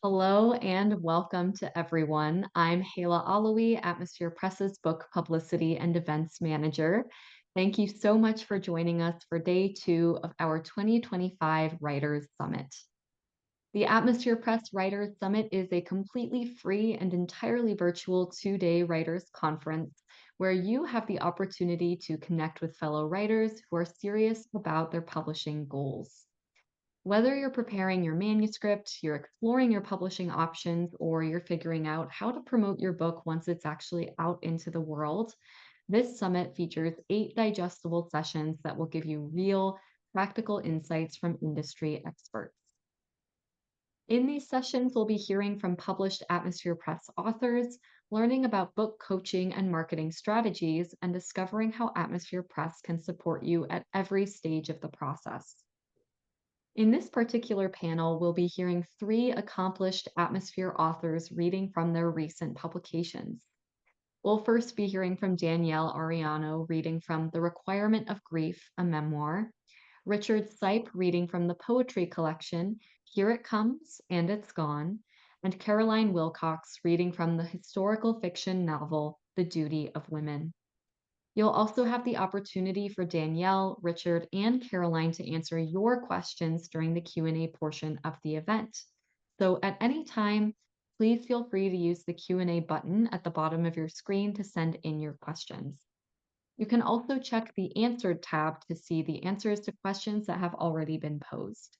Hello and welcome to everyone. I'm Hala Alawi, Atmosphere Press's Book Publicity and Events Manager. Thank you so much for joining us for day 2 of our 2025 Writers Summit. The Atmosphere Press Writers Summit is a completely free and entirely virtual 2-day writers conference where you have the opportunity to connect with fellow writers who are serious about their publishing goals. Whether you're preparing your manuscript, you're exploring your publishing options, or you're figuring out how to promote your book once it's actually out into the world, this summit features 8 digestible sessions that will give you real, practical insights from industry experts. In these sessions, we'll be hearing from published Atmosphere Press authors, learning about book coaching and marketing strategies, and discovering how Atmosphere Press can support you at every stage of the process. In this particular panel, we'll be hearing 3 accomplished Atmosphere authors reading from their recent publications. We'll first be hearing from Danielle Ariano reading from The Requirement of Grief, a memoir, Richard Sipe reading from the poetry collection Here It Comes and It's Gone, and Caroline Willcocks reading from the historical fiction novel The Duty of Women. You'll also have the opportunity for Danielle, Richard, and Caroline to answer your questions during the Q&A portion of the event. So at any time, please feel free to use the Q&A button at the bottom of your screen to send in your questions. You can also check the Answered tab to see the answers to questions that have already been posed.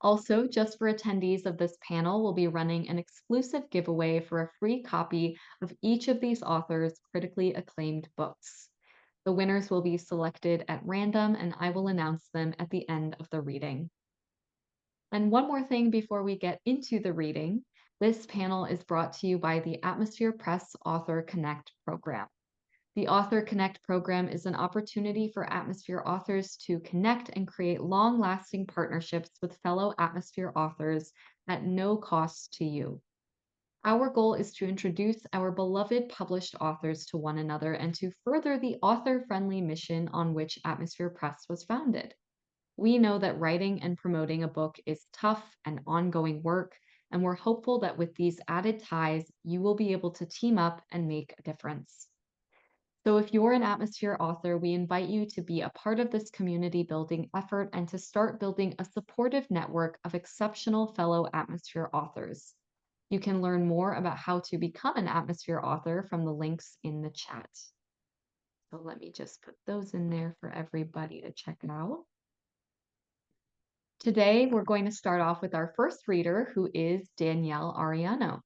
Also, just for attendees of this panel, we'll be running an exclusive giveaway for a free copy of each of these authors' critically acclaimed books. The winners will be selected at random, and I will announce them at the end of the reading. And one more thing before we get into the reading, this panel is brought to you by the Atmosphere Press Author Connect program. The Author Connect program is an opportunity for Atmosphere authors to connect and create long-lasting partnerships with fellow Atmosphere authors at no cost to you. Our goal is to introduce our beloved published authors to one another and to further the author-friendly mission on which Atmosphere Press was founded. We know that writing and promoting a book is tough and ongoing work, and we're hopeful that with these added ties, you will be able to team up and make a difference. So if you're an Atmosphere author, we invite you to be a part of this community building effort and to start building a supportive network of exceptional fellow Atmosphere authors. You can learn more about how to become an Atmosphere author from the links in the chat. So let me just put those in there for everybody to check out. Today, we're going to start off with our first reader, who is Danielle Ariano.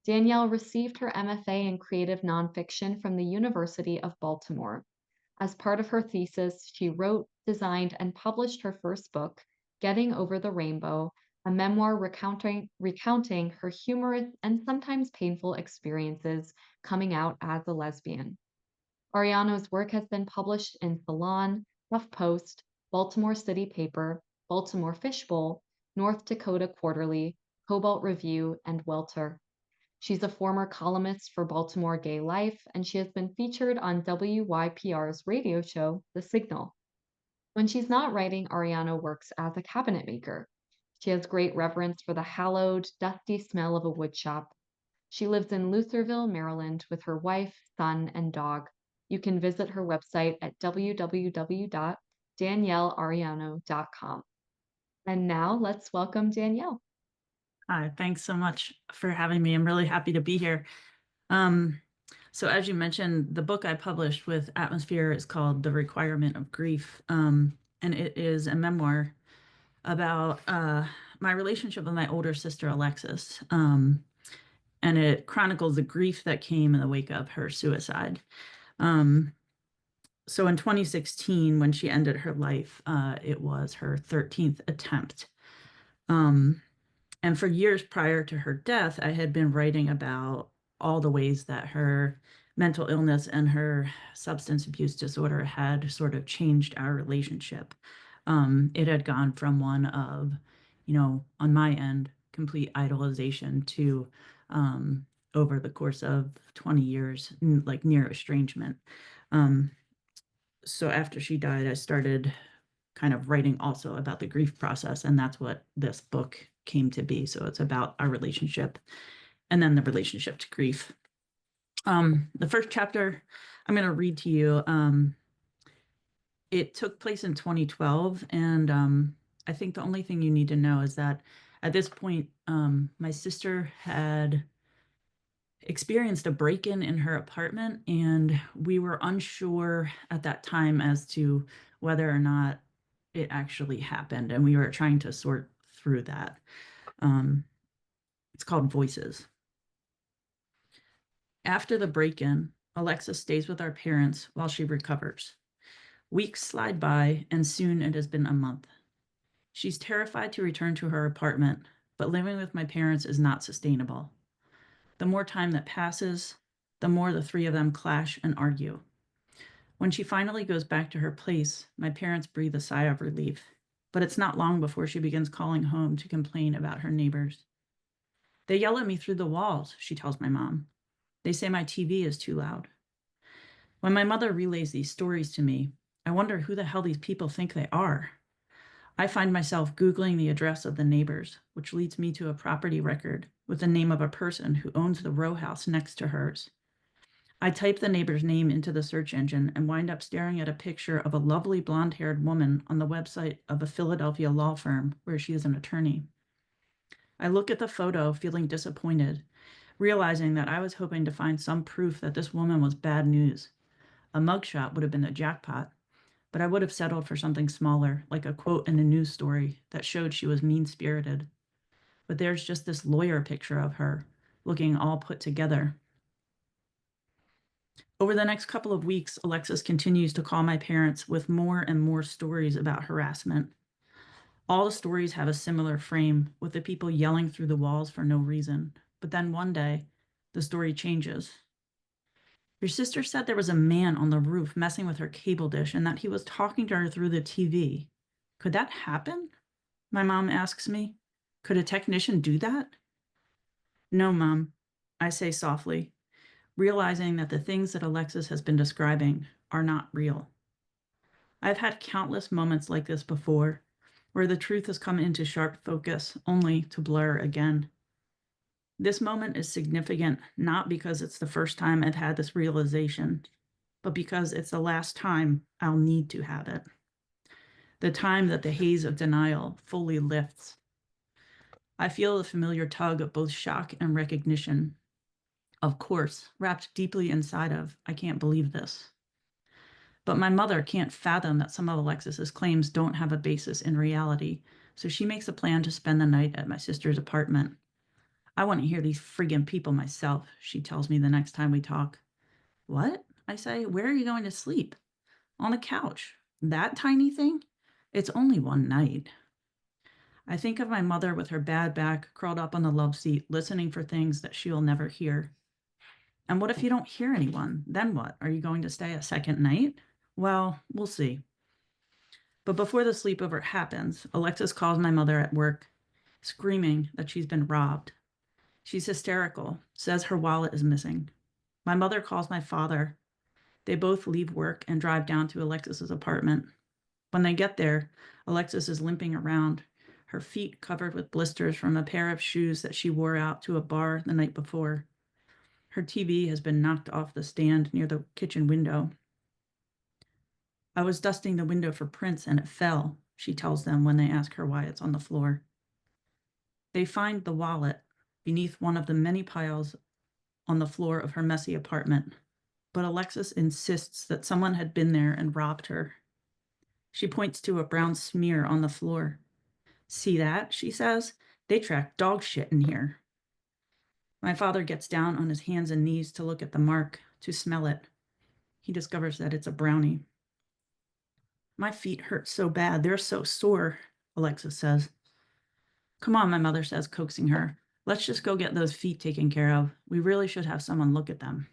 Danielle received her MFA in creative nonfiction from the University of Baltimore. As part of her thesis, she wrote, designed, and published her first book, Getting Over the Rainbow, a memoir recounting her humorous and sometimes painful experiences coming out as a lesbian. Ariano's work has been published in Salon, HuffPost, Baltimore City Paper, Baltimore Fishbowl, North Dakota Quarterly, Cobalt Review, and Welter. She's a former columnist for Baltimore Gay Life, and she has been featured on WYPR's radio show, The Signal. When she's not writing, Ariano works as a cabinet maker. She has great reverence for the hallowed, dusty smell of a woodshop. She lives in Lutherville, Maryland, with her wife, son, and dog. You can visit her website at www.danielleariano.com. And now let's welcome Danielle. Hi, thanks so much for having me. I'm really happy to be here. So as you mentioned, the book I published with Atmosphere is called The Requirement of Grief. And it is a memoir about my relationship with my older sister, Alexis. And it chronicles the grief that came in the wake of her suicide. So in 2016, when she ended her life, it was her 13th attempt. And for years prior to her death, I had been writing about all the ways that her mental illness and her substance abuse disorder had sort of changed our relationship. It had gone from one of, on my end, complete idolization to over the course of 20 years, like near estrangement. So after she died, I started kind of writing also about the grief process, and that's what this book came to be. So it's about our relationship and then the relationship to grief. The first chapter I'm going to read to you. It took place in 2012, and I think the only thing you need to know is that at this point, my sister had experienced a break-in in her apartment, and we were unsure at that time as to whether or not it actually happened, and we were trying to sort through that. Um, it's called Voices. After the break-in, Alexa stays with our parents while she recovers. Weeks slide by, and soon it has been a month. She's terrified to return to her apartment, but living with my parents is not sustainable. The more time that passes, the more the three of them clash and argue. When she finally goes back to her place, my parents breathe a sigh of relief, but it's not long before she begins calling home to complain about her neighbors. They yell at me through the walls, she tells my mom. They say my TV is too loud. When my mother relays these stories to me, I wonder who the hell these people think they are. I find myself Googling the address of the neighbors, which leads me to a property record with the name of a person who owns the row house next to hers. I type the neighbor's name into the search engine and wind up staring at a picture of a lovely blonde-haired woman on the website of a Philadelphia law firm where she is an attorney. I look at the photo, feeling disappointed, realizing that I was hoping to find some proof that this woman was bad news. A mugshot would have been a jackpot, but I would have settled for something smaller, like a quote in a news story that showed she was mean-spirited. But there's just this lawyer picture of her, looking all put together. Over the next couple of weeks, Alexis continues to call my parents with more and more stories about harassment. All the stories have a similar frame, with the people yelling through the walls for no reason. But then one day, the story changes. Your sister said there was a man on the roof messing with her cable dish and that he was talking to her through the TV. Could that happen? My mom asks me. Could a technician do that? No, Mom, I say softly, realizing that the things that Alexis has been describing are not real. I've had countless moments like this before, where the truth has come into sharp focus only to blur again. This moment is significant not because it's the first time I've had this realization, but because it's the last time I'll need to have it. The time that the haze of denial fully lifts. I feel the familiar tug of both shock and recognition. Of course, wrapped deeply inside of, I can't believe this. But my mother can't fathom that some of Alexis's claims don't have a basis in reality, so she makes a plan to spend the night at my sister's apartment. I want to hear these friggin' people myself, she tells me the next time we talk. What? I say, where are you going to sleep? On the couch. That tiny thing? It's only one night. I think of my mother with her bad back curled up on the love seat, listening for things that she'll never hear. And what if you don't hear anyone? Then what? Are you going to stay a second night? Well, we'll see. But before the sleepover happens, Alexis calls my mother at work, screaming that she's been robbed. She's hysterical, says her wallet is missing. My mother calls my father. They both leave work and drive down to Alexis's apartment. When they get there, Alexis is limping around, her feet covered with blisters from a pair of shoes that she wore out to a bar the night before. Her TV has been knocked off the stand near the kitchen window. I was dusting the window for prints and it fell, she tells them when they ask her why it's on the floor. They find the wallet beneath one of the many piles on the floor of her messy apartment, but Alexis insists that someone had been there and robbed her. She points to a brown smear on the floor. See that, she says? They track dog shit in here. My father gets down on his hands and knees to look at the mark, to smell it. He discovers that it's a brownie. My feet hurt so bad, they're so sore, Alexis says. Come on, my mother says, coaxing her. Let's just go get those feet taken care of. We really should have someone look at them.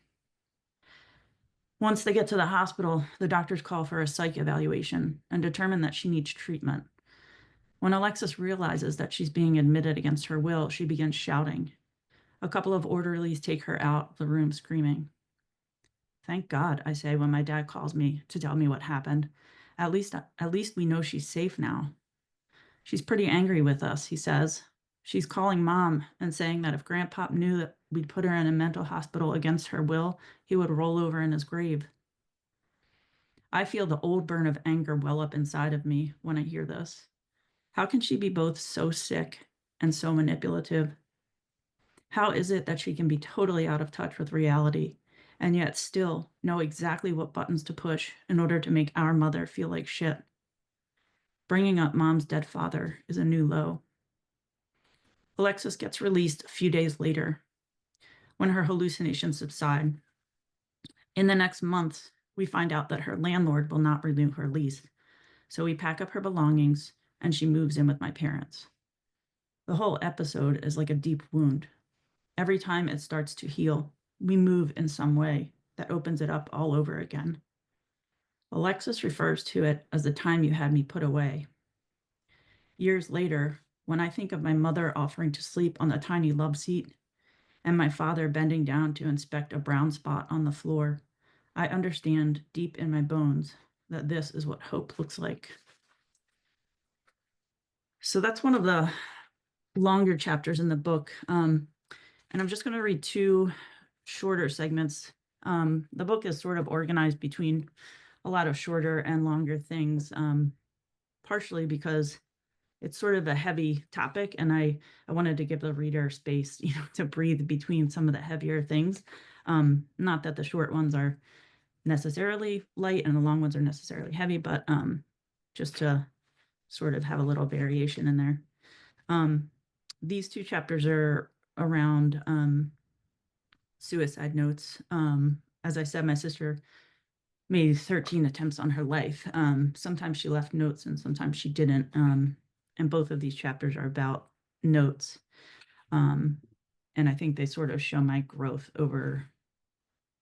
Once they get to the hospital, the doctors call for a psych evaluation and determine that she needs treatment. When Alexis realizes that she's being admitted against her will, she begins shouting. A couple of orderlies take her out of the room screaming. Thank God, I say when my dad calls me to tell me what happened. At least we know she's safe now. She's pretty angry with us, he says. She's calling mom and saying that if Grandpop knew that we'd put her in a mental hospital against her will, he would roll over in his grave. I feel the old burn of anger well up inside of me when I hear this. How can she be both so sick and so manipulative? How is it that she can be totally out of touch with reality and yet still know exactly what buttons to push in order to make our mother feel like shit? Bringing up mom's dead father is a new low. Alexis gets released a few days later when her hallucinations subside. In the next month, we find out that her landlord will not renew her lease. So we pack up her belongings and she moves in with my parents. The whole episode is like a deep wound. Every time it starts to heal, we move in some way that opens it up all over again. Alexis refers to it as the time you had me put away. Years later, when I think of my mother offering to sleep on the tiny love seat and my father bending down to inspect a brown spot on the floor, I understand deep in my bones that this is what hope looks like. So that's one of the longer chapters in the book. And I'm just going to read two shorter segments. The book is sort of organized between a lot of shorter and longer things, partially because it's sort of a heavy topic, and I wanted to give the reader space, to breathe between some of the heavier things. Not that the short ones are necessarily light and the long ones are necessarily heavy, but just to sort of have a little variation in there. These two chapters are around suicide notes. As I said, my sister made 13 attempts on her life. Sometimes she left notes and sometimes she didn't. And both of these chapters are about notes. And I think they sort of show my growth over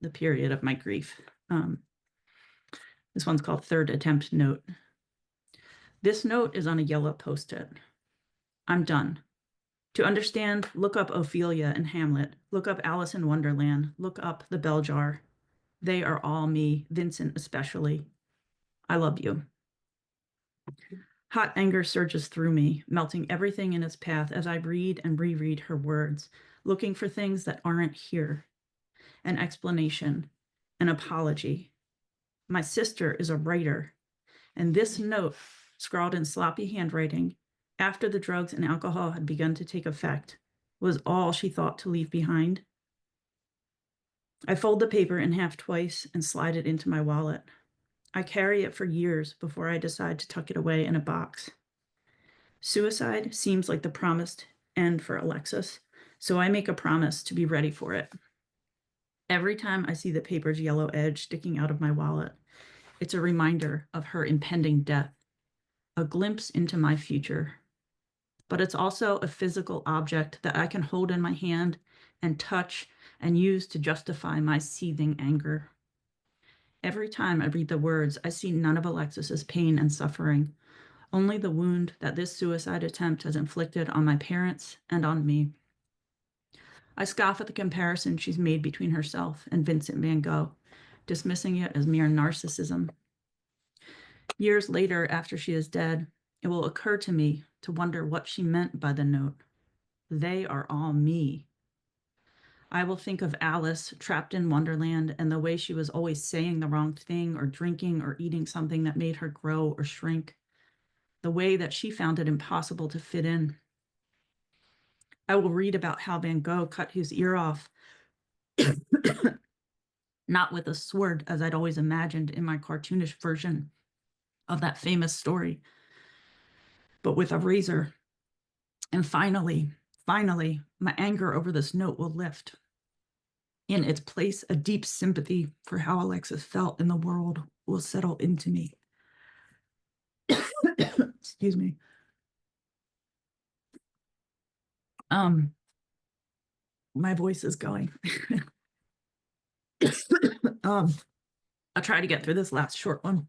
the period of my grief. This one's called Third Attempt Note. This note is on a yellow Post-it. I'm done. To understand, look up Ophelia and Hamlet. Look up Alice in Wonderland. Look up The Bell Jar. They are all me, Vincent especially. I love you. Hot anger surges through me, melting everything in its path as I read and reread her words, looking for things that aren't here. An explanation, an apology. My sister is a writer, and this note, scrawled in sloppy handwriting, after the drugs and alcohol had begun to take effect, was all she thought to leave behind. I fold the paper in half twice and slide it into my wallet. I carry it for years before I decide to tuck it away in a box. Suicide seems like the promised end for Alexis, so I make a promise to be ready for it. Every time I see the paper's yellow edge sticking out of my wallet, it's a reminder of her impending death, a glimpse into my future. But it's also a physical object that I can hold in my hand and touch and use to justify my seething anger. Every time I read the words, I see none of Alexis's pain and suffering, only the wound that this suicide attempt has inflicted on my parents and on me. I scoff at the comparison she's made between herself and Vincent van Gogh, dismissing it as mere narcissism. Years later, after she is dead, it will occur to me to wonder what she meant by the note. They are all me. I will think of Alice trapped in Wonderland and the way she was always saying the wrong thing or drinking or eating something that made her grow or shrink, the way that she found it impossible to fit in. I will read about how Van Gogh cut his ear off, not with a sword, as I'd always imagined in my cartoonish version of that famous story, but with a razor. And finally, my anger over this note will lift. In its place, a deep sympathy for how Alexis felt in the world will settle into me. Excuse me. My voice is going. I'll try to get through this last short one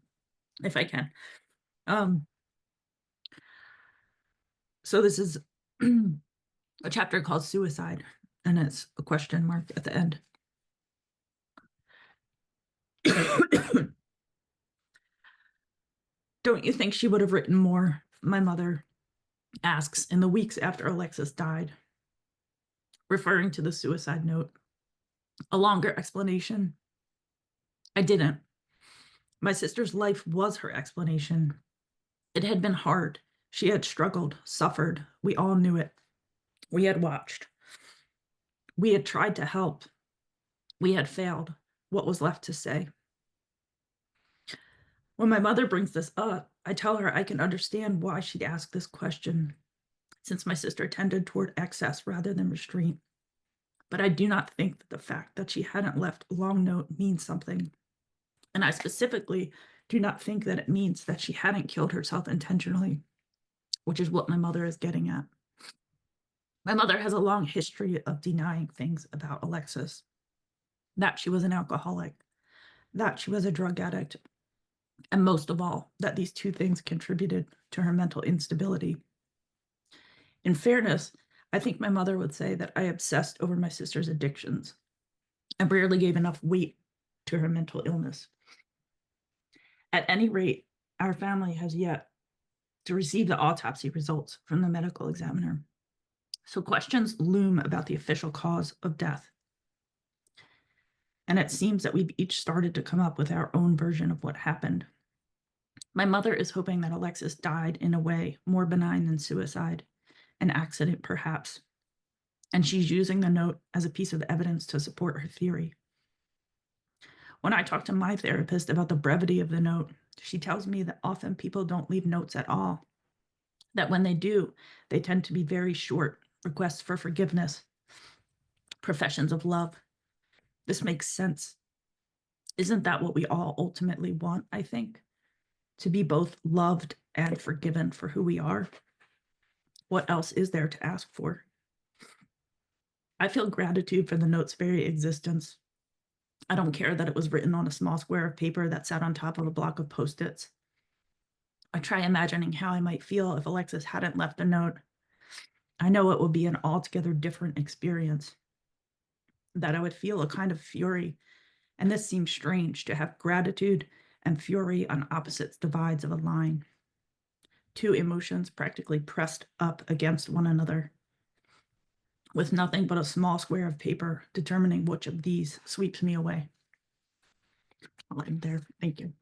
if I can. So this is a chapter called Suicide, and it's a question mark at the end. Don't you think she would have written more, my mother? asks in the weeks after Alexis died, referring to the suicide note. A longer explanation. I didn't. My sister's life was her explanation. It had been hard. She had struggled, suffered. We all knew it. We had watched. We had tried to help. We had failed. What was left to say? When my mother brings this up, I tell her I can understand why she'd ask this question, since my sister tended toward excess rather than restraint. But I do not think that the fact that she hadn't left a long note means something. And I specifically do not think that it means that she hadn't killed herself intentionally, which is what my mother is getting at. My mother has a long history of denying things about Alexis, that she was an alcoholic, that she was a drug addict, and most of all, that these two things contributed to her mental instability. In fairness, I think my mother would say that I obsessed over my sister's addictions and rarely gave enough weight to her mental illness. At any rate, our family has yet to receive the autopsy results from the medical examiner. So questions loom about the official cause of death. And it seems that we've each started to come up with our own version of what happened. My mother is hoping that Alexis died in a way more benign than suicide, an accident perhaps. And she's using the note as a piece of evidence to support her theory. When I talk to my therapist about the brevity of the note, she tells me that often people don't leave notes at all, that when they do, they tend to be very short, requests for forgiveness, professions of love. This makes sense. Isn't that what we all ultimately want, I think? To be both loved and forgiven for who we are? What else is there to ask for? I feel gratitude for the note's very existence. I don't care that it was written on a small square of paper that sat on top of a block of Post-its. I try imagining how I might feel if Alexis hadn't left a note. I know it would be an altogether different experience, that I would feel a kind of fury. And this seems strange to have gratitude and fury on opposite divides of a line. Two emotions practically pressed up against one another, with nothing but a small square of paper determining which of these sweeps me away. I'll end there. Thank you.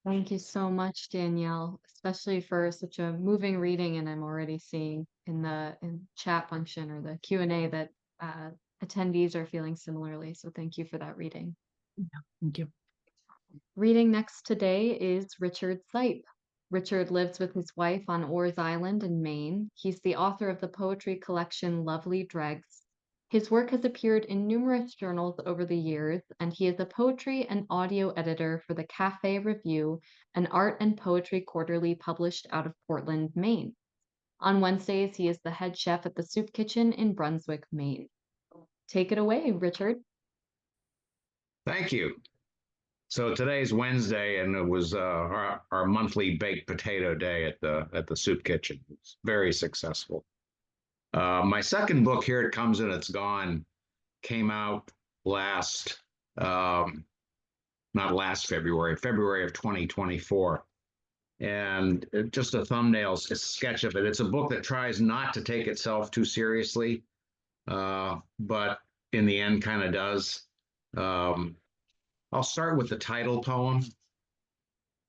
Thank you so much, Danielle, especially for such a moving reading. And I'm already seeing in the chat function or the Q&A that attendees are feeling similarly. So thank you for that reading. Yeah, thank you. Reading next today is Richard Sipe. Richard lives with his wife on Orr's Island in Maine. He's the author of the poetry collection Lovely Dregs. His work has appeared in numerous journals over the years, and he is a poetry and audio editor for the Cafe Review, an art and poetry quarterly published out of Portland, Maine. On Wednesdays, he is the head chef at the Soup Kitchen in Brunswick, Maine. Take it away, Richard. Thank you. So today's Wednesday, and it was our monthly baked potato day at the Soup Kitchen. It's very successful. My second book, Here It Comes and It's Gone, came out last, not last February, February of 2024. And just a thumbnail sketch of it. It's a book that tries not to take itself too seriously, but in the end kind of does. I'll start with the title poem.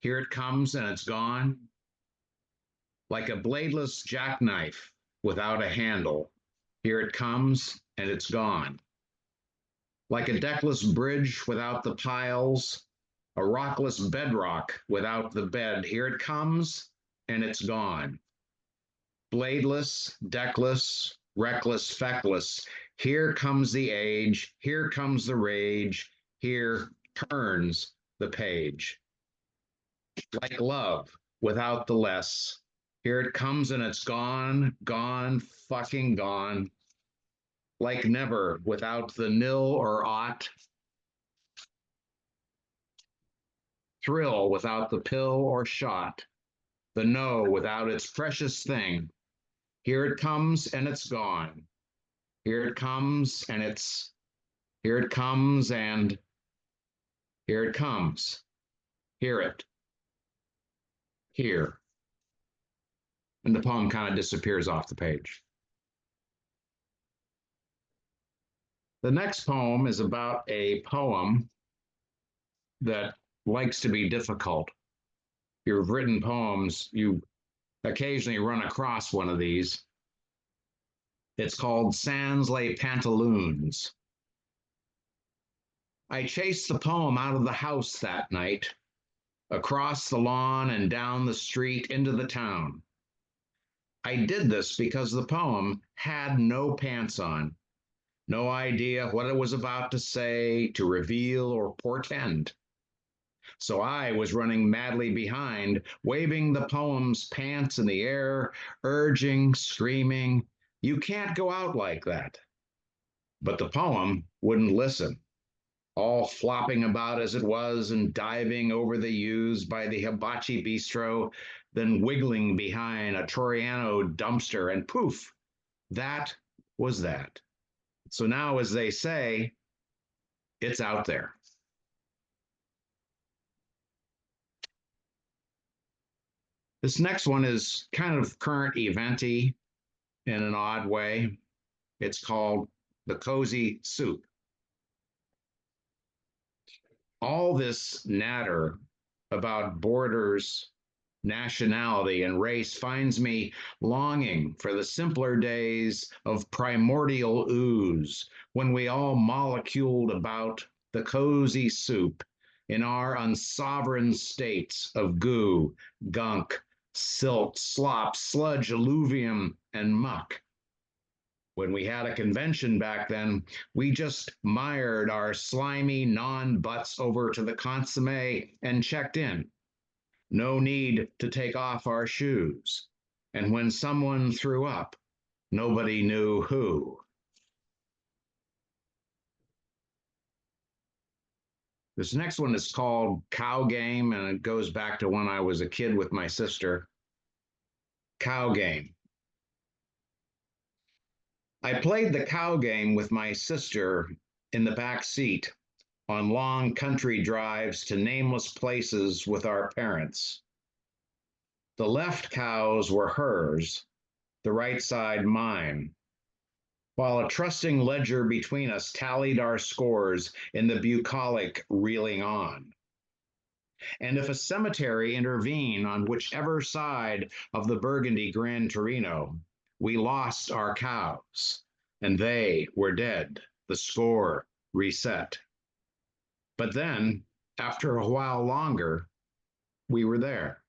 Here it comes and it's gone. Like a bladeless jackknife without a handle. Here it comes and it's gone. Like a deckless bridge without the piles, a rockless bedrock without the bed. Here it comes and it's gone. Bladeless, deckless, reckless, feckless. Here comes the age. Here comes the rage. Here turns the page. Like love without the less. Here it comes and it's gone, gone, fucking gone. Like never without the nil or ought. Thrill without the pill or shot. The no without its precious thing. Here it comes and it's gone. Here it comes and here it comes and here it comes. Hear it. Here. and the poem kind of disappears off the page. The next poem is about a poem that likes to be difficult. You've written poems, you occasionally run across one of these. It's called Sans Les Pantaloons. I chased the poem out of the house that night, across the lawn and down the street into the town. I did this because the poem had no pants on, no idea what it was about to say, to reveal, or portend. So I was running madly behind, waving the poem's pants in the air, urging, screaming, "You can't go out like that." But the poem wouldn't listen, all flopping about as it was and diving over the yews by the hibachi bistro, then wiggling behind a Ariano dumpster, and poof, that was that. So now, as they say, it's out there. This next one is kind of current eventy in an odd way. It's called The Cozy Soup. All this natter about borders, nationality, and race finds me longing for the simpler days of primordial ooze when we all moleculed about the cozy soup in our unsovereign states of goo, gunk, silt, slop, sludge, alluvium, and muck. When we had a convention back then, we just mired our slimy non-butts over to the consomme and checked in. No need to take off our shoes. And when someone threw up, nobody knew who. This next one is called Cow Game, and it goes back to when I was a kid with my sister. Cow Game. I played the cow game with my sister in the back seat on long country drives to nameless places with our parents. The left cows were hers, the right side mine, while a trusting ledger between us tallied our scores in the bucolic reeling on. And if a cemetery intervened on whichever side of the Burgundy Grand Torino, we lost our cows, and they were dead, the score reset. But then, after a while longer, we were there.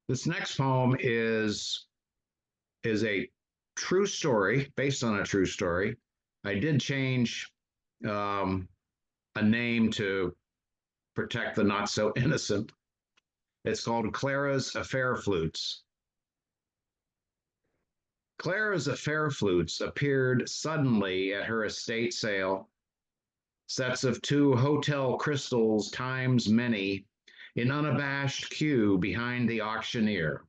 This next poem is a true story, based on a true story. I did change a name to protect the not so innocent. It's called Clara's Affair Flutes. Clara's Affair Flutes appeared suddenly at her estate sale, sets of 2 hotel crystals times many, in unabashed queue behind the auctioneer.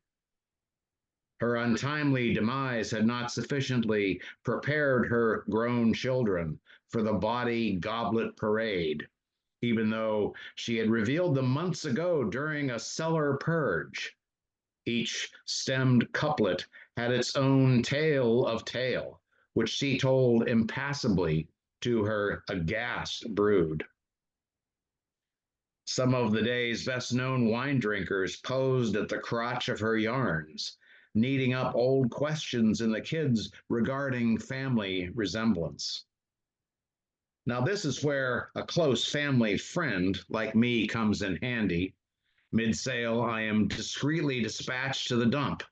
Her untimely demise had not sufficiently prepared her grown children for the bawdy goblet parade, even though she had revealed them months ago during a cellar purge. Each stemmed couplet had its own tale of tale, which she told impassibly to her aghast brood. Some of the day's best known wine drinkers posed at the crotch of her yarns, kneading up old questions in the kids regarding family resemblance. Now, this is where a close family friend like me comes in handy. Mid-sale, I am discreetly dispatched to the dump,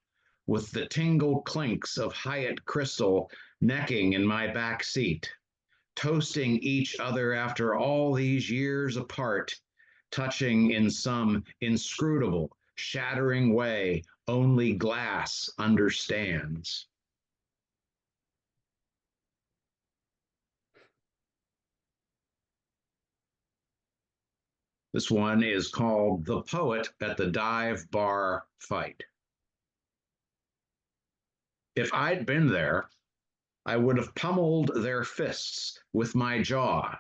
with the tingle clinks of Hyatt crystal necking in my back seat, toasting each other after all these years apart, touching in some inscrutable, shattering way only glass understands. This one is called The Poet at the Dive Bar Fight. If I'd been there, I would have pummeled their fists with my jaw,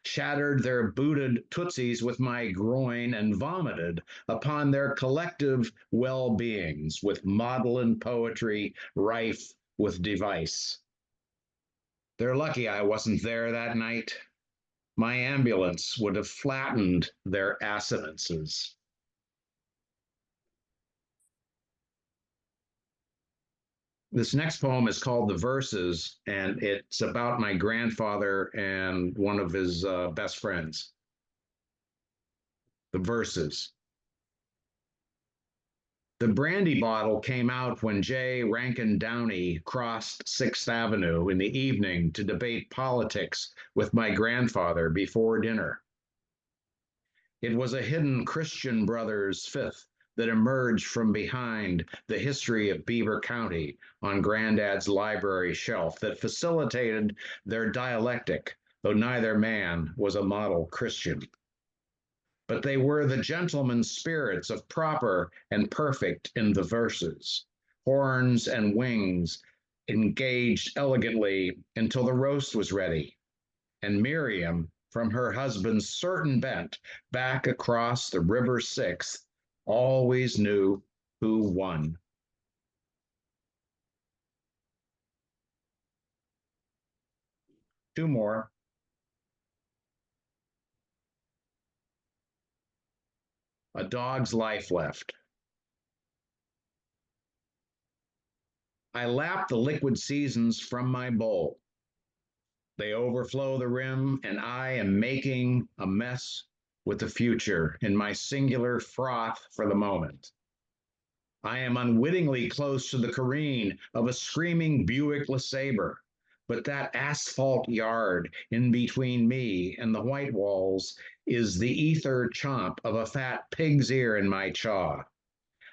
shattered their booted tootsies with my groin, and vomited upon their collective well beings with maudlin poetry rife with device. They're lucky I wasn't there that night. My ambulance would have flattened their assonances. This next poem is called The Verses, and it's about my grandfather and one of his best friends. The Verses. The brandy bottle came out when J. Rankin Downey crossed Sixth Avenue in the evening to debate politics with my grandfather before dinner. It was a hidden Christian Brothers fifth that emerged from behind the history of Beaver County on Granddad's library shelf that facilitated their dialectic, though neither man was a model Christian. But they were the gentleman spirits of proper and perfect in the verses, horns and wings engaged elegantly until the roast was ready, and Miriam, from her husband's certain bent back across the river Sixth, always knew who won. Two more. A dog's life left. I lap the liquid seasons from my bowl. They overflow the rim, and I am making a mess with the future in my singular froth for the moment. I am unwittingly close to the careen of a screaming Buick LeSabre, but that asphalt yard in between me and the white walls is the ether chomp of a fat pig's ear in my chaw.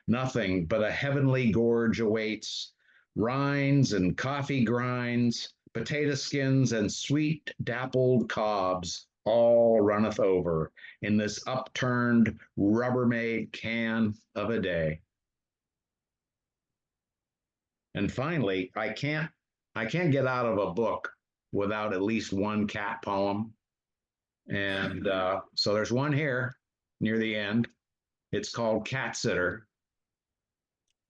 Nothing but a heavenly gorge awaits, rinds and coffee grinds, potato skins and sweet dappled cobs all runneth over in this upturned Rubbermaid can of a day. And finally, I can't get out of a book without at least one cat poem. And so there's one here near the end. It's called Cat Sitter.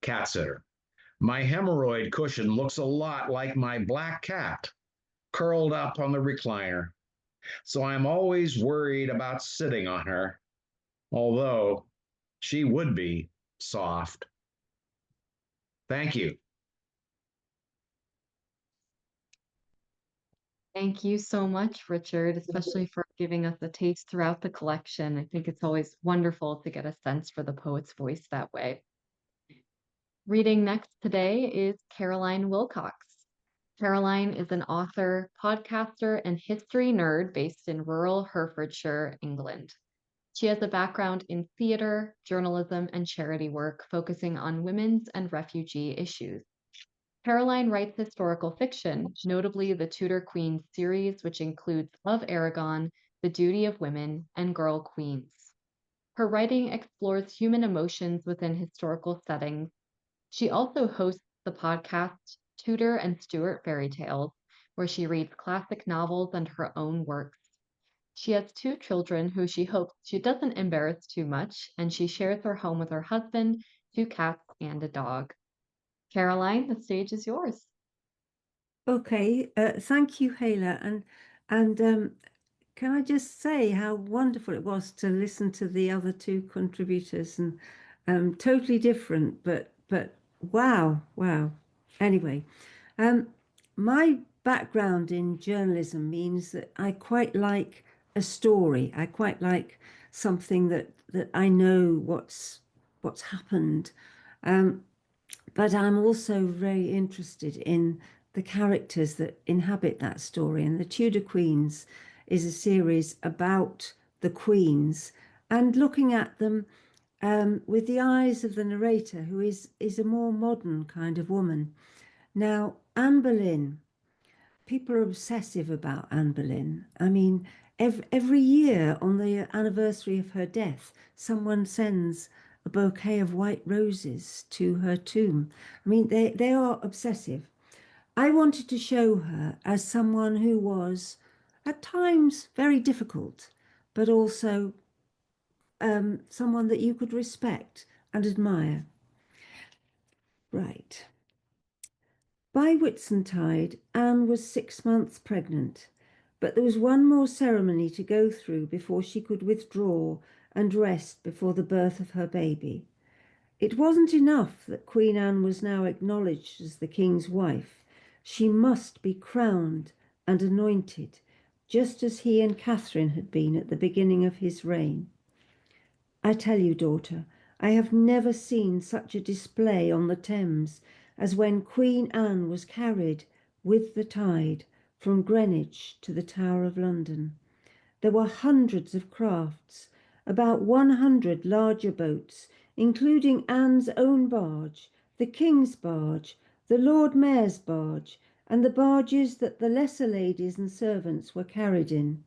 Cat Sitter. My hemorrhoid cushion looks a lot like my black cat curled up on the recliner. So I'm always worried about sitting on her, although she would be soft. Thank you. Thank you so much, Richard, especially for giving us a taste throughout the collection. I think it's always wonderful to get a sense for the poet's voice that way. Reading next today is Caroline Willcocks. Caroline is an author, podcaster, and history nerd based in rural Herefordshire, England. She has a background in theater, journalism, and charity work focusing on women's and refugee issues. Caroline writes historical fiction, notably the Tudor Queens series, which includes Of Aragon, The Duty of Women, and Girl Queens. Her writing explores human emotions within historical settings. She also hosts the podcast Tudor and Stuart Fairy Tales, where she reads classic novels and her own works. She has two children who she hopes she doesn't embarrass too much, and she shares her home with her husband, two cats, and a dog. Caroline, the stage is yours. Okay, thank you, Hala, and can I just say how wonderful it was to listen to the other two contributors and totally different, but wow, wow. Anyway, my background in journalism means that I quite like a story. I quite like something that I know what's happened. But I'm also very interested in the characters that inhabit that story. And The Tudor Queens is a series about the queens and looking at them with the eyes of the narrator, who is a more modern kind of woman. Now, Anne Boleyn, people are obsessive about Anne Boleyn. I mean, every year on the anniversary of her death, someone sends a bouquet of white roses to her tomb. I mean, they are obsessive. I wanted to show her as someone who was at times very difficult, but also someone that you could respect and admire. Right. By Whitsuntide, Anne was 6 months pregnant, but there was one more ceremony to go through before she could withdraw and rest before the birth of her baby. It wasn't enough that Queen Anne was now acknowledged as the king's wife. She must be crowned and anointed, just as he and Catherine had been at the beginning of his reign. I tell you, daughter, I have never seen such a display on the Thames as when Queen Anne was carried with the tide from Greenwich to the Tower of London. There were hundreds of crafts, about 100 larger boats, including Anne's own barge, the King's barge, the Lord Mayor's barge, and the barges that the lesser ladies and servants were carried in.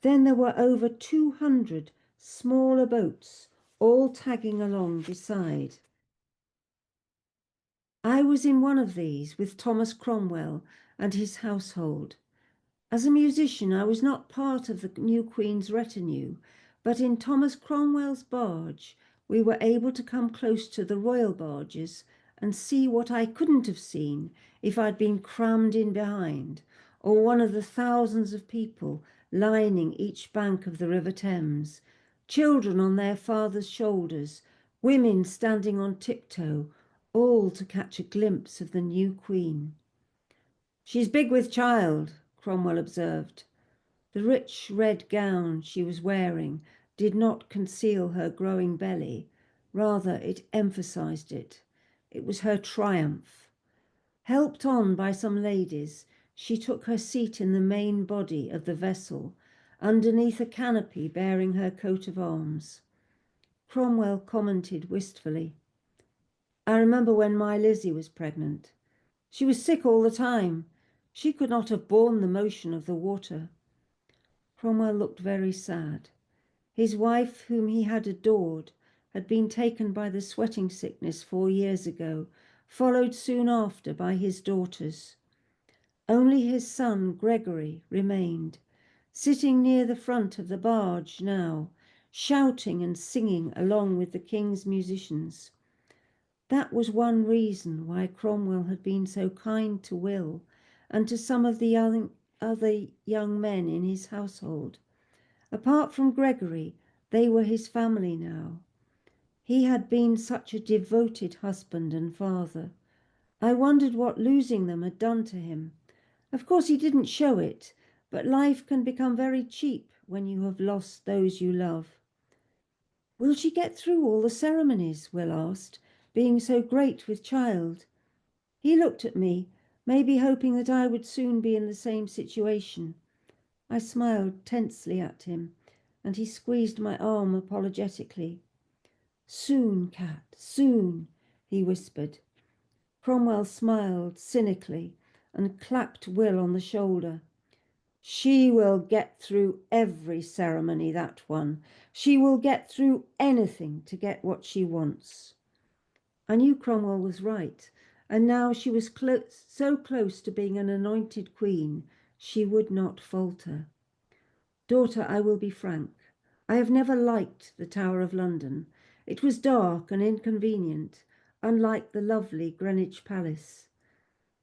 Then there were over 200 smaller boats, all tagging along beside. I was in one of these with Thomas Cromwell and his household. As a musician, I was not part of the new Queen's retinue, but in Thomas Cromwell's barge, we were able to come close to the royal barges and see what I couldn't have seen if I'd been crammed in behind, or one of the thousands of people lining each bank of the River Thames, children on their fathers' shoulders, women standing on tiptoe, all to catch a glimpse of the new Queen. "She's big with child," Cromwell observed. The rich red gown she was wearing did not conceal her growing belly, rather it emphasized it. It was her triumph. Helped on by some ladies, she took her seat in the main body of the vessel, underneath a canopy bearing her coat of arms. Cromwell commented wistfully, "I remember when my Lizzie was pregnant. She was sick all the time. She could not have borne the motion of the water." Cromwell looked very sad. His wife, whom he had adored, had been taken by the sweating sickness 4 years ago, followed soon after by his daughters. Only his son, Gregory, remained, sitting near the front of the barge now, shouting and singing along with the king's musicians. That was one reason why Cromwell had been so kind to Will and to some of the other young men in his household. Apart from Gregory, they were his family now. He had been such a devoted husband and father. I wondered what losing them had done to him. Of course, he didn't show it, but life can become very cheap when you have lost those you love. "Will she get through all the ceremonies?" Will asked, being so great with child. He looked at me, maybe hoping that I would soon be in the same situation. I smiled tensely at him, and he squeezed my arm apologetically. "Soon, Cat, soon," he whispered. Cromwell smiled cynically and clapped Will on the shoulder. "She will get through every ceremony, that one. She will get through anything to get what she wants." I knew Cromwell was right, and now she was so close to being an anointed queen, she would not falter. "Daughter, I will be frank. I have never liked the Tower of London. It was dark and inconvenient, unlike the lovely Greenwich Palace.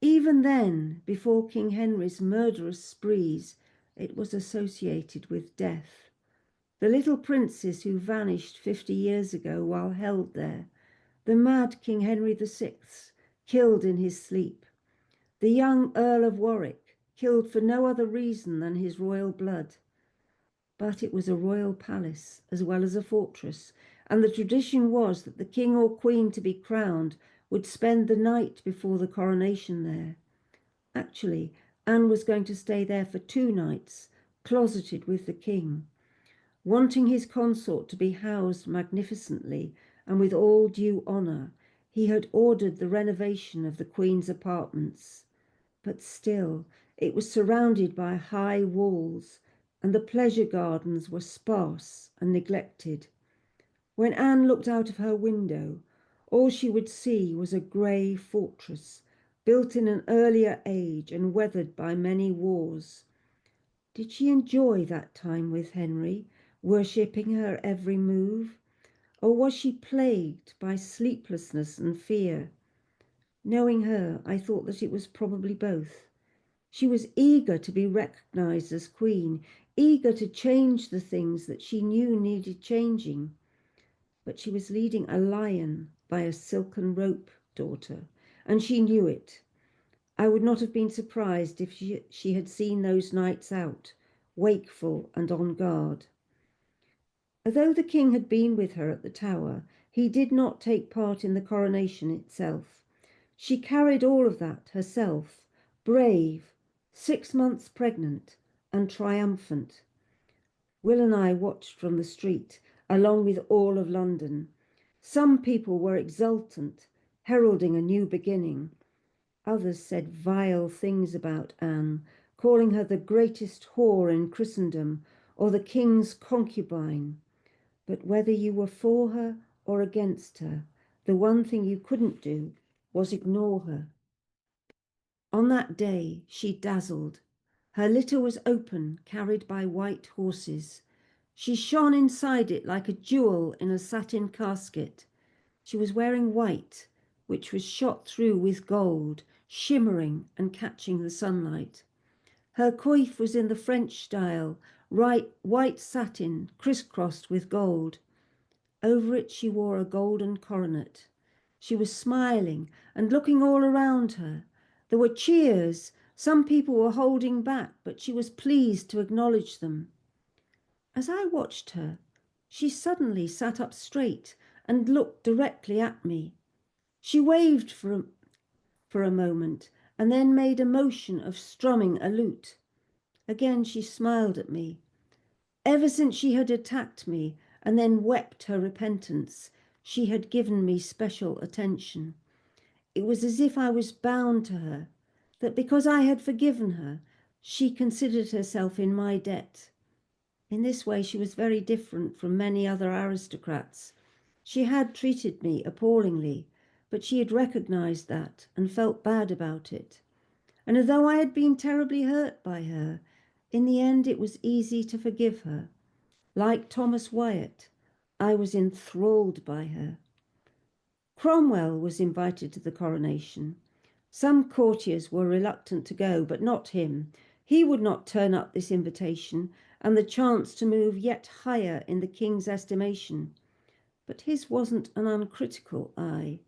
Even then, before King Henry's murderous sprees, it was associated with death. The little princes who vanished 50 years ago while held there, the mad King Henry VI, killed in his sleep, the young Earl of Warwick, killed for no other reason than his royal blood. But it was a royal palace as well as a fortress, and the tradition was that the king or queen to be crowned would spend the night before the coronation there. Actually, Anne was going to stay there for 2 nights, closeted with the king. Wanting his consort to be housed magnificently and with all due honour, he had ordered the renovation of the Queen's apartments. But still, it was surrounded by high walls, and the pleasure gardens were sparse and neglected. When Anne looked out of her window, all she would see was a grey fortress, built in an earlier age and weathered by many wars. Did she enjoy that time with Henry, worshipping her every move? Or was she plagued by sleeplessness and fear? Knowing her, I thought that it was probably both. She was eager to be recognized as queen, eager to change the things that she knew needed changing. But she was leading a lion by a silken rope, daughter, and she knew it. I would not have been surprised if she had seen those nights out, wakeful and on guard. Although the king had been with her at the Tower, he did not take part in the coronation itself. She carried all of that herself, brave, 6 months pregnant, and triumphant. Will and I watched from the street, along with all of London. Some people were exultant, heralding a new beginning. Others said vile things about Anne, calling her the greatest whore in Christendom or the king's concubine. But whether you were for her or against her, the one thing you couldn't do was ignore her. On that day she dazzled. Her litter was open, carried by white horses. She shone inside it like a jewel in a satin casket. She was wearing white, which was shot through with gold, shimmering and catching the sunlight. Her coif was in the French style, white satin crisscrossed with gold. Over it she wore a golden coronet. She was smiling and looking all around her. There were cheers. Some people were holding back, but she was pleased to acknowledge them. As I watched her, she suddenly sat up straight and looked directly at me. She waved for a moment and then made a motion of strumming a lute. Again she smiled at me. Ever since she had attacked me and then wept her repentance, she had given me special attention. It was as if I was bound to her, that because I had forgiven her, she considered herself in my debt. In this way she was very different from many other aristocrats. She had treated me appallingly, but she had recognized that and felt bad about it. And although I had been terribly hurt by her, in the end it was easy to forgive her. Like Thomas Wyatt, I was enthralled by her. Cromwell was invited to the coronation. Some courtiers were reluctant to go, but not him. He would not turn up this invitation and the chance to move yet higher in the king's estimation. But his wasn't an uncritical eye.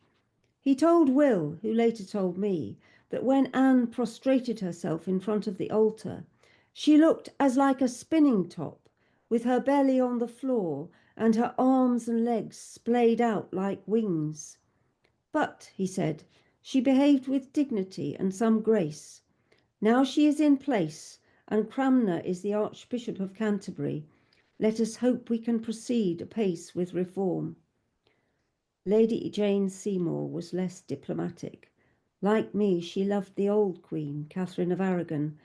He told Will, who later told me, that when Anne prostrated herself in front of the altar, she looked as like a spinning top, with her belly on the floor and her arms and legs splayed out like wings. But, he said, she behaved with dignity and some grace. Now she is in place, and Cranmer is the Archbishop of Canterbury. Let us hope we can proceed apace with reform. Lady Jane Seymour was less diplomatic. Like me, she loved the old Queen, Catherine of Aragon.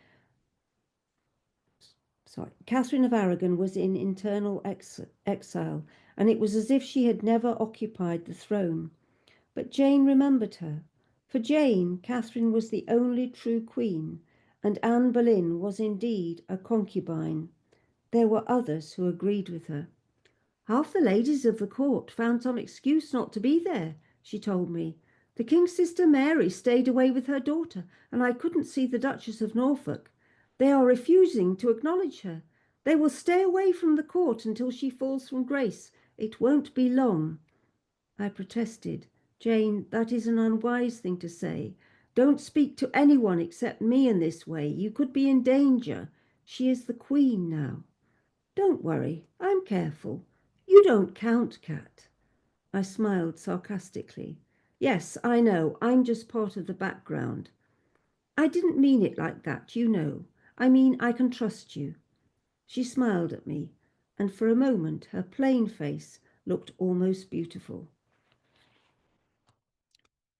Catherine of Aragon was in internal exile, and it was as if she had never occupied the throne. But Jane remembered her. For Jane, Catherine was the only true queen, and Anne Boleyn was indeed a concubine. There were others who agreed with her. Half the ladies of the court found some excuse not to be there, she told me. The king's sister Mary stayed away with her daughter, and I couldn't see the Duchess of Norfolk. They are refusing to acknowledge her. They will stay away from the court until she falls from grace. It won't be long. I protested. Jane, that is an unwise thing to say. Don't speak to anyone except me in this way. You could be in danger. She is the queen now. Don't worry, I'm careful. You don't count, Cat. I smiled sarcastically. Yes, I know, I'm just part of the background. I didn't mean it like that, you know. I mean, I can trust you. She smiled at me, and for a moment her plain face looked almost beautiful.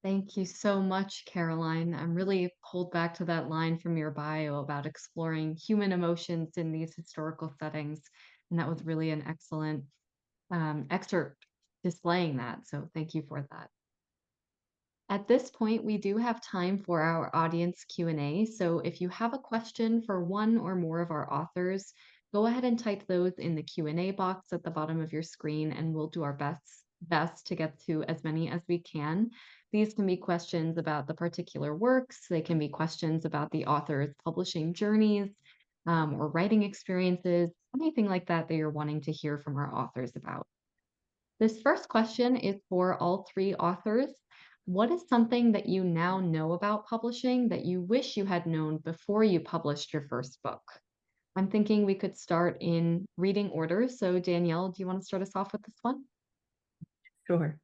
Thank you so much, Caroline. I'm really pulled back to that line from your bio about exploring human emotions in these historical settings. And that was really an excellent excerpt displaying that. So thank you for that. At this point, we do have time for our audience Q&A. So if you have a question for one or more of our authors, go ahead and type those in the Q&A box at the bottom of your screen, and we'll do our best to get to as many as we can. These can be questions about the particular works. They can be questions about the author's publishing journeys, or writing experiences, anything like that that you're wanting to hear from our authors about. This first question is for all three authors. What is something that you now know about publishing that you wish you had known before you published your first book? I'm thinking we could start in reading order. So, Danielle, do you want to start us off with this one? Sure.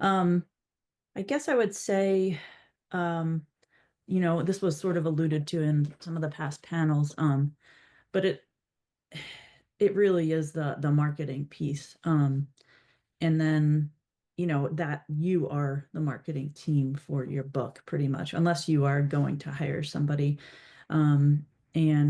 I guess I would say, this was sort of alluded to in some of the past panels, but it really is the marketing piece. And then, that you are the marketing team for your book pretty much, unless you are going to hire somebody. And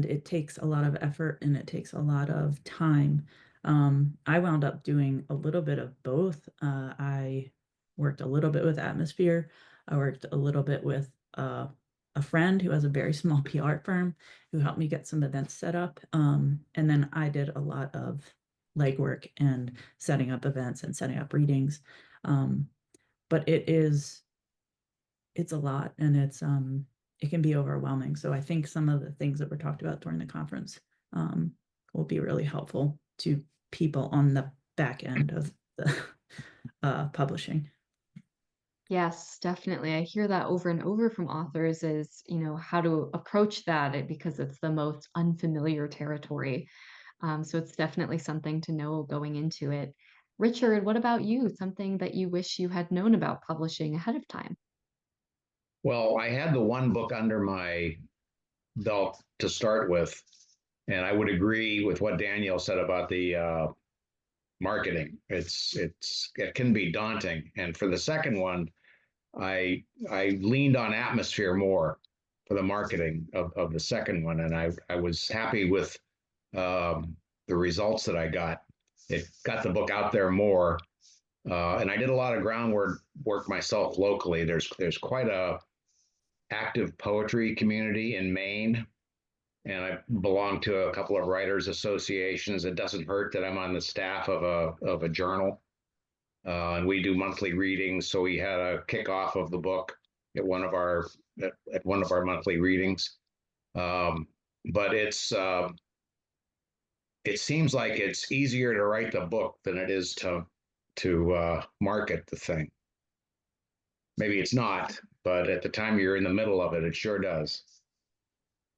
it takes a lot of effort and it takes a lot of time. I wound up doing a little bit of both. I worked a little bit with Atmosphere. I worked a little bit with a friend who has a very small PR firm who helped me get some events set up. And then I did a lot of legwork and setting up events and setting up readings. But it's a lot, and it can be overwhelming. So I think some of the things that were talked about during the conference will be really helpful to people on the back end of the publishing. Yes, definitely. I hear that over and over from authors is, how to approach that because it's the most unfamiliar territory. So it's definitely something to know going into it. Richard, what about you? Something that you wish you had known about publishing ahead of time? Well, I had the one book under my belt to start with, and I would agree with what Danielle said about the marketing. It can be daunting. And for the second one, I leaned on Atmosphere more for the marketing of the second one, and I was happy with the results that I got. It got the book out there more, and I did a lot of groundwork myself locally. There's quite a active poetry community in Maine, and I belong to a couple of writers associations. It doesn't hurt that I'm on the staff of a journal, and we do monthly readings. So we had a kickoff of the book at one of our monthly readings. But it seems like it's easier to write the book than it is to market the thing. Maybe it's not, but at the time you're in the middle of it, it sure does.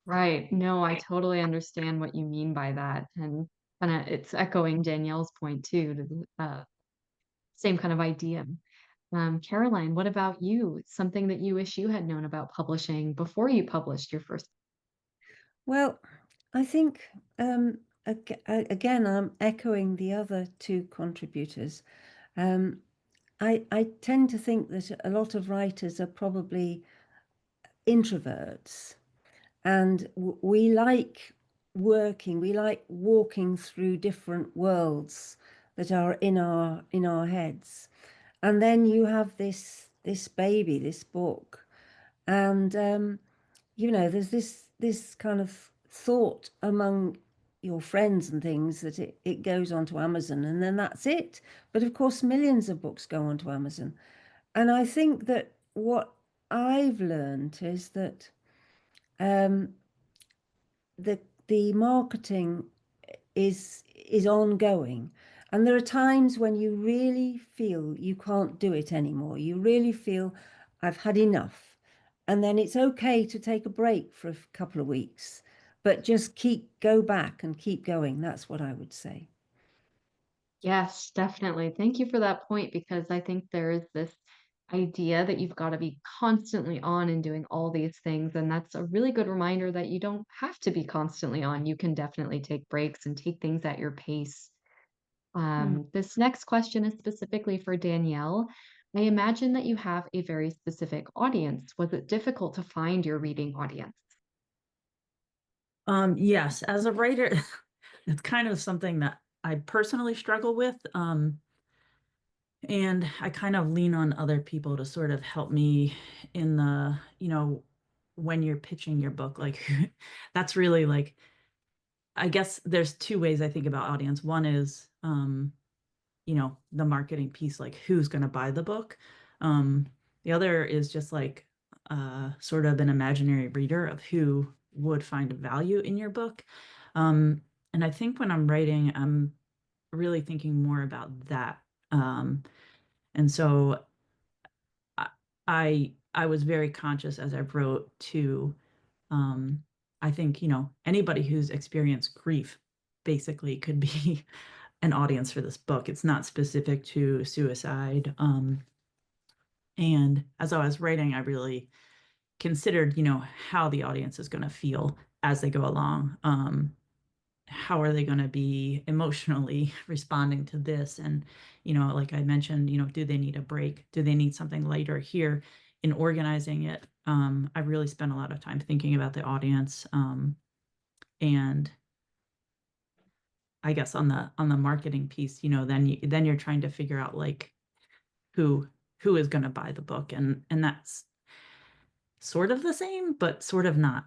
Right. No, I totally understand what you mean by that. And kind of it's echoing Danielle's point too, to the same kind of idea. Caroline, what about you? Something that you wish you had known about publishing before you published your first? Well, I think again, I'm echoing the other two contributors. I tend to think that a lot of writers are probably introverts, and we like we like walking through different worlds that are in our heads. And then you have this baby, this book, and there's this kind of thought among your friends and things that it goes onto Amazon and then that's it. But of course, millions of books go onto Amazon. And I think that what I've learned is that um, the marketing is ongoing. And there are times when you really feel you can't do it anymore. You really feel I've had enough. And then it's okay to take a break for a couple of weeks, but just go back and keep going. That's what I would say. Yes, definitely. Thank you for that point because I think there is this idea that you've got to be constantly on and doing all these things. And that's a really good reminder that you don't have to be constantly on. You can definitely take breaks and take things at your pace. Mm. This next question is specifically for Danielle. I imagine that you have a very specific audience. Was it difficult to find your reading audience? Yes, as a writer, it's kind of something that I personally struggle with. And I kind of lean on other people to sort of help me in the, when you're pitching your book, like that's really like, I guess there's two ways I think about audience. One is, the marketing piece, like who's going to buy the book. The other is just like sort of an imaginary reader of who would find value in your book. And I think when I'm writing, I'm really thinking more about that. And so I was very conscious as I wrote to, I think, anybody who's experienced grief basically could be an audience for this book. It's not specific to suicide. And as I was writing, I really considered, how the audience is going to feel as they go along. How are they going to be emotionally responding to this? And, like I mentioned, do they need a break? Do they need something lighter here? In organizing it, I really spent a lot of time thinking about the audience. And I guess on the marketing piece, then you're trying to figure out like who is going to buy the book, and that's sort of the same, but sort of not.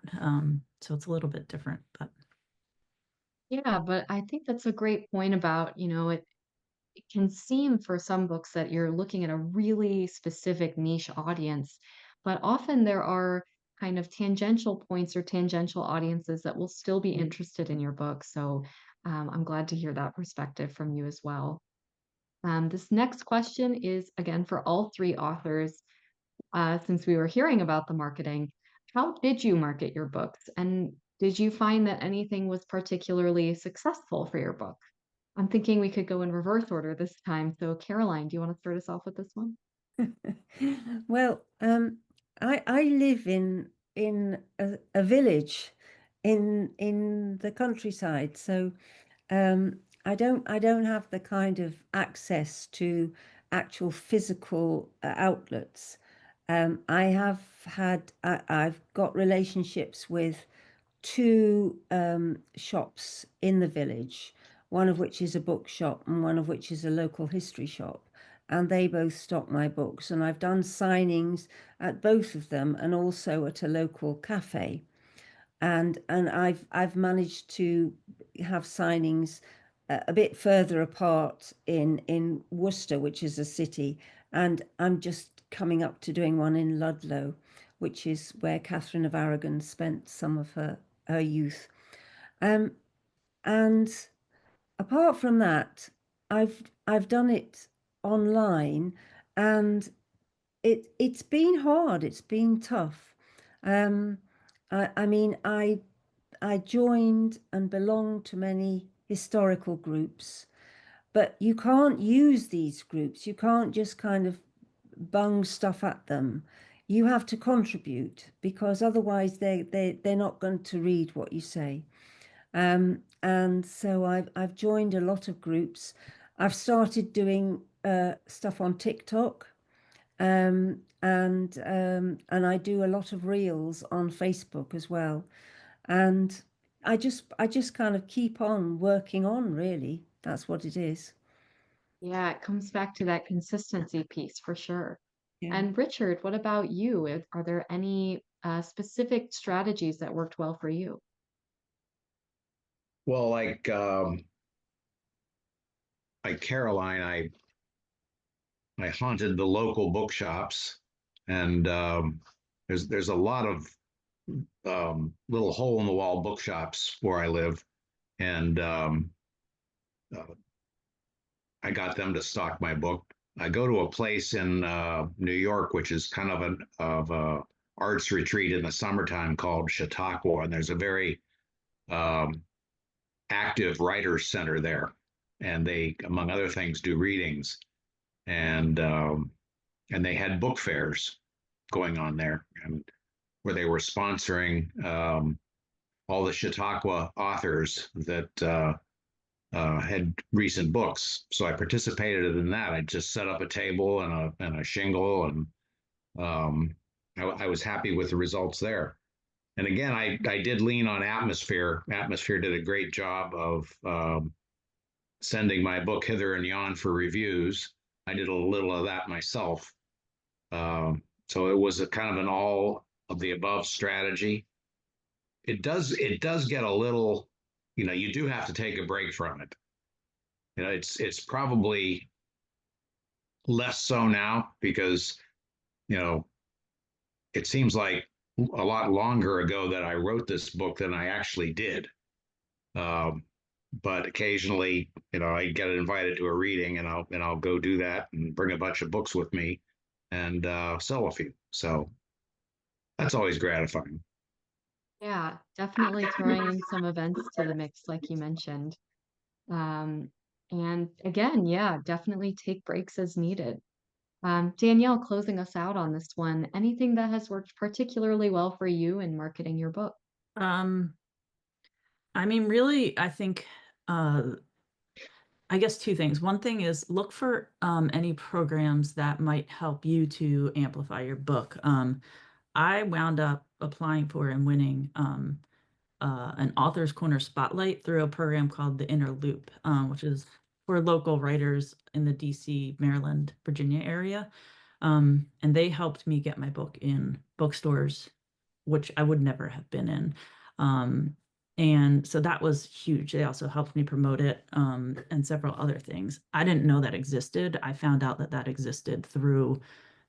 So it's a little bit different, but Yeah, but I think that's a great point about, it can seem for some books that you're looking at a really specific niche audience, but often there are kind of tangential points or tangential audiences that will still be interested in your book. So I'm glad to hear that perspective from you as well. This next question is again for all three authors. Since we were hearing about the marketing, how did you market your books? And did you find that anything was particularly successful for your book? I'm thinking we could go in reverse order this time. So, Caroline, do you want to start us off with this one? Well, I live in a village in the countryside, so I don't have the kind of access to actual physical outlets. I've got relationships with two shops in the village, one of which is a bookshop and one of which is a local history shop. And they both stock my books. And I've done signings at both of them and also at a local cafe. And I've managed to have signings a bit further apart in Worcester, which is a city, and I'm just coming up to doing one in Ludlow, which is where Catherine of Aragon spent some of her youth. Um, and apart from that, I've done it online, and it's been hard. It's been tough. Um, I mean, I joined and belonged to many historical groups, but you can't use these groups. You can't just kind of bung stuff at them. You have to contribute because otherwise they're not going to read what you say. And so I've joined a lot of groups. I've started doing stuff on TikTok, and I do a lot of reels on Facebook as well. And I just kind of keep on working on, really. That's what it is. Yeah, it comes back to that consistency piece for sure. Yeah. And Richard, what about you? Are there any specific strategies that worked well for you? Well, like Caroline, I haunted the local bookshops, and there's a lot of little hole in the wall bookshops where I live, and uh, I got them to stock my book. I go to a place in New York, which is kind of an of a arts retreat in the summertime called Chautauqua, and there's a very um, active writers center there, and they, among other things, do readings, and and they had book fairs going on there, and where they were sponsoring all the Chautauqua authors that had recent books. So I participated in that. I just set up a table and a shingle, and I was happy with the results there. And again, I did lean on Atmosphere. Atmosphere did a great job of sending my book hither and yon for reviews. I did a little of that myself. So it was a kind of an all of the above strategy. It does get a little, you do have to take a break from it. It's probably less so now because, you know, it seems like a lot longer ago that I wrote this book than I actually did. Um, but occasionally, I get invited to a reading, and I'll go do that and bring a bunch of books with me and sell a few. So that's always gratifying. Yeah, definitely throwing in some events to the mix, like you mentioned. Um, and again, yeah, definitely take breaks as needed. Danielle, closing us out on this one, anything that has worked particularly well for you in marketing your book? Um, I mean, really, uh, I guess two things. One thing is look for any programs that might help you to amplify your book. I wound up applying for and winning an Author's Corner Spotlight through a program called the Inner Loop, which is for local writers in the DC, Maryland, Virginia area. And they helped me get my book in bookstores, which I would never have been in. Um, and so that was huge. They also helped me promote it, and several other things. I didn't know that existed. I found out that that existed through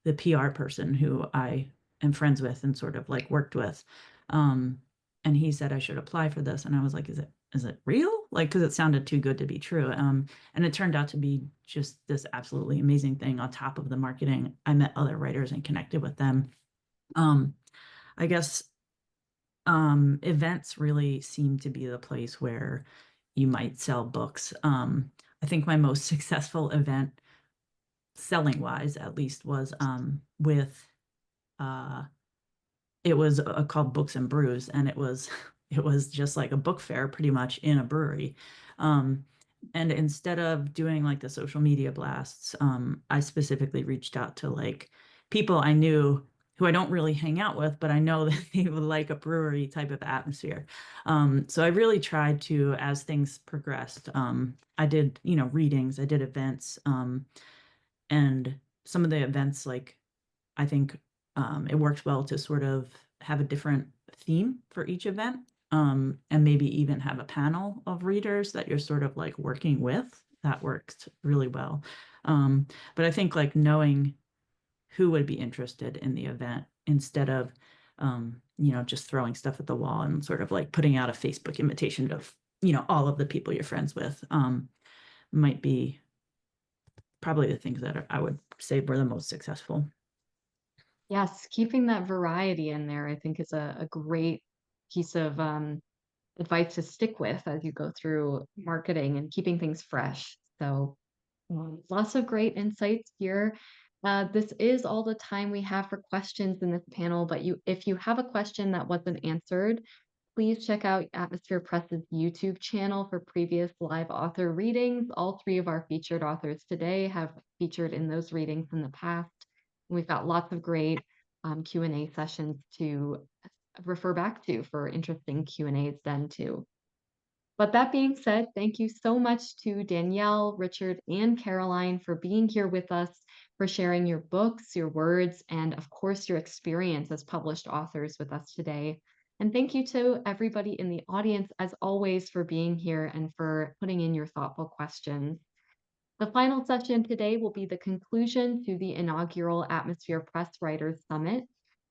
the PR person who I am friends with and sort of like worked with. Um, and he said I should apply for this. And I was like, is it real? Like, because it sounded too good to be true. And it turned out to be just this absolutely amazing thing on top of the marketing. I met other writers and connected with them. I guess events really seem to be the place where you might sell books. I think my most successful event, selling wise at least, was with uh, it was called Books and Brews, and it was it was just like a book fair pretty much in a brewery. Um, and instead of doing like the social media blasts, I specifically reached out to like people I knew who I don't really hang out with, but I know that they would like a brewery type of atmosphere. So I really tried to, as things progressed, I did, readings, I did events, and some of the events, like, I think it worked well to sort of have a different theme for each event, and maybe even have a panel of readers that you're sort of like working with. That worked really well. But I think like knowing who would be interested in the event instead of, just throwing stuff at the wall and sort of like putting out a Facebook invitation to, all of the people you're friends with, might be probably the things that I would say were the most successful. Yes, keeping that variety in there, I think, is a great piece of advice to stick with as you go through marketing and keeping things fresh. So, lots of great insights here. This is all the time we have for questions in this panel, but if you have a question that wasn't answered, please check out Atmosphere Press's YouTube channel for previous live author readings. All three of our featured authors today have featured in those readings in the past. We've got lots of great Q&A sessions to refer back to for interesting Q&As then too. But that being said, thank you so much to Danielle, Richard, and Caroline for being here with us, for sharing your books, your words, and of course, your experience as published authors with us today. And thank you to everybody in the audience, as always, for being here and for putting in your thoughtful questions. The final session today will be the conclusion to the inaugural Atmosphere Press Writers Summit.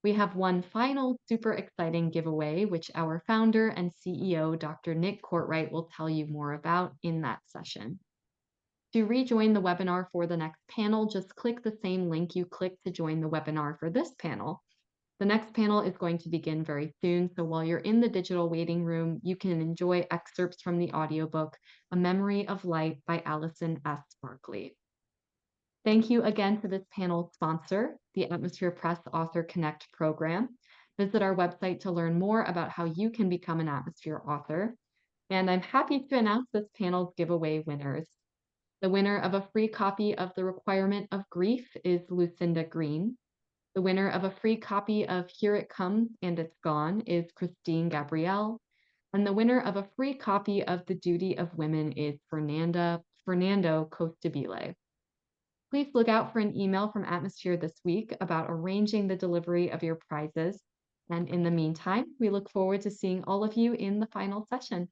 We have one final super exciting giveaway, which our founder and CEO, Dr. Nick Courtwright, will tell you more about in that session. To rejoin the webinar for the next panel, just click the same link you clicked to join the webinar for this panel. The next panel is going to begin very soon, so while you're in the digital waiting room, you can enjoy excerpts from the audiobook, A Memory of Light by Allison S. Barkley. Thank you again to this panel's sponsor, the Atmosphere Press Author Connect program. Visit our website to learn more about how you can become an Atmosphere author. And I'm happy to announce this panel's giveaway winners. The winner of a free copy of The Requirement of Grief is Lucinda Green. The winner of a free copy of Here It Comes and It's Gone is Christine Gabrielle. And the winner of a free copy of The Duty of Women is Fernando Costabile. Please look out for an email from Atmosphere this week about arranging the delivery of your prizes. And in the meantime, we look forward to seeing all of you in the final session.